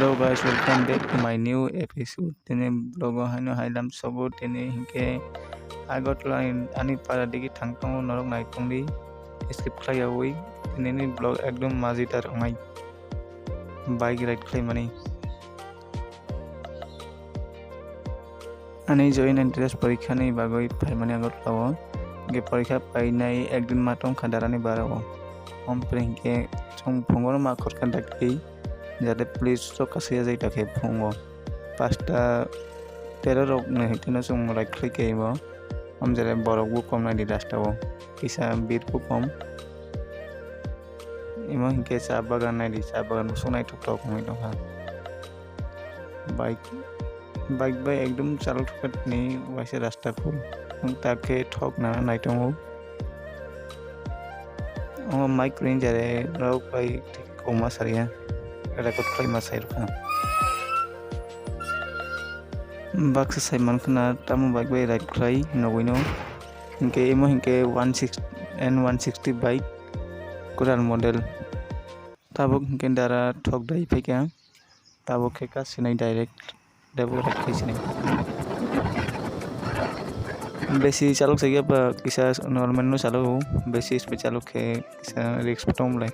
Hello guys, welcome back to my new episode. Tini vlog haino hai Lamsogu tini hinke Agartala ani para digi thangtong norok naitong di skip khlayawi tini ni vlog ekdom majitar ongai bike ride khlaimani ani join entrance porikha ni bagoi phaimani Agartala ge porikha painai ekdin matong khadarani barao ompre hinke chung phongor ma khorkan dakti যাতে police তো কাছে যাই তাকে ফোঙ্গো 5টা 13 rock নে হেতিনো song রাখলাই কেইবো আম যারে বরকবো কম নাই দি রাস্তাও কিসা বিরকো কম ইমো হিকে চা বাগান নাই দি চা বাগান সোনাই ঠক ঠক হই দহা বাইক বাই একদম চালু ঠকত নি ওয়াইছে রাস্তা খুব তাকে ঠক না নাইতো ও মাইক রেঞ্জারে রক বাই ঠিক কমা সারিয়া Rekod kelima saya rupa. Baksa saya mankna tamu baik ride klai nogino. Hingke emo hingke N-160 bike kuran model. Tabuk hingke dara thok dai peka. Tabuk keka sinai direct. Devo ride sinai. Besi calok saya apa kisah normal no calo besi speed calok ke kisah risk tom lai.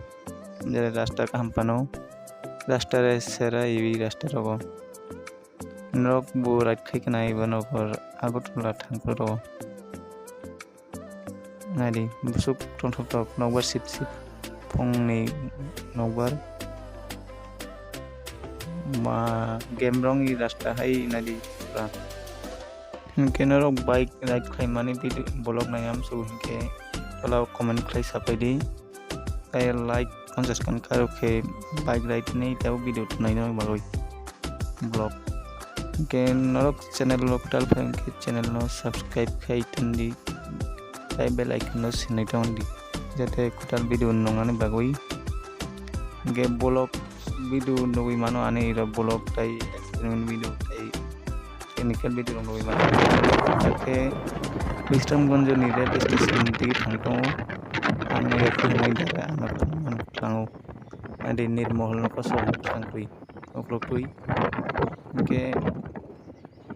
Jadi rasta kampano. রাস্তার সেরা ইবি রাস্তা রব নরক বো right খাইকে নাই বনকর আগরতলা থাংপুর নাইদি বুসুক টনঠক টক নগবার sheep ফংনি নগবার মা game রং ই রাস্তা হাই নাইদি পুরা হিনকে নরক বাইক রাইড খাইমানি ভিডিও ব্লগ নাইয়াম সু হিনকে তলাও কমেন্ট খাই সাপাইদি তাই like konjaskan karo ke bike ride nei tau video tunai no bagoi blog ke norok channel local fan ke channel no subscribe khai tundi tai bell icon no sinai tondi jate kutal video nongani bagoi ge blog video noi mano ane ira blog tai experiment video tai technical video noi mano take Wisramganj ni railway station di thangtong ane ekhlai dara anak tango ade nirmohol no koso tangtui oklokui ke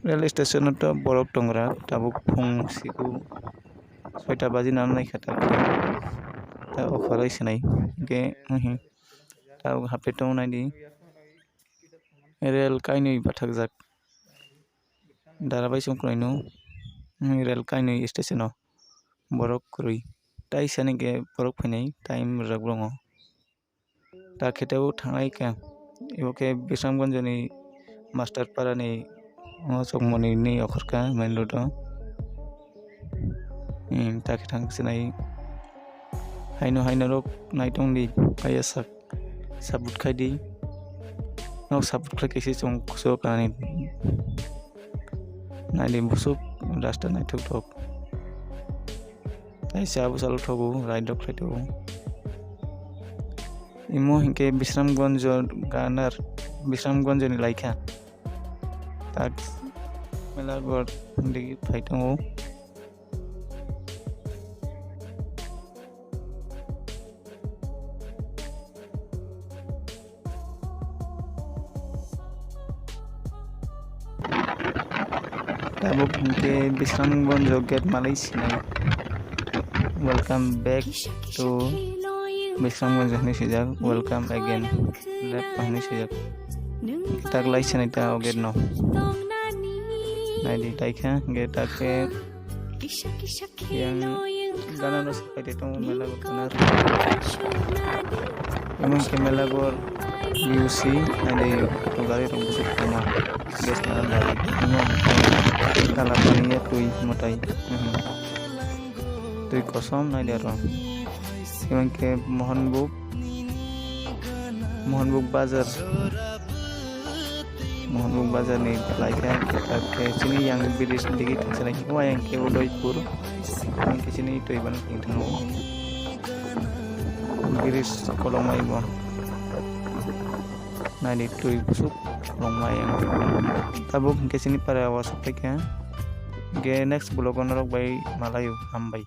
railway station to borok tongra tabuk phung siku 6টা বাজি নাম নাই খাতা তা অখরাই sinai ke ta hape tong nai di rail kainui bathak jak darabai songkrai rail kainui station borok krui tai sani ke borok phainai time ragbrongo ta kheteo thangai ka iboke Wisramganj ni master para ni 𝗧𝗔𝗚𝗦 ni okhorka main road ta khethang sinai haino rok naitong di kaya sabut khai di nok sabut khai kisi chong so kani naili busuk rasta nai thok thok tai sabu salu thogu ride dok khai to imo hinke Wisramganj ganar Wisramganj ni laikha tak melagor digi phaitongo tabuk hinke Wisramganj gate malai sinai welcome back to Wisramganj ni sejak welcome again lep pani sejak tak lai sinai ta oget no nai di taikha ge take yang gana no sapai de tong melagor kanar emang ke melagor UC ade gari rong busuk kama gas na lari emang kala pani tui motai tui kosom nai dero emang ke mohanbuk bazar ni laikha ke sini yang biris digi sini semua yang ke Udaipur yang ke sini Twiwandal tingtano biris kolomai mo na di tui busuk kolomai yang tabuk ke sini para wasapek ya ge next blog onorok bai malayu ambai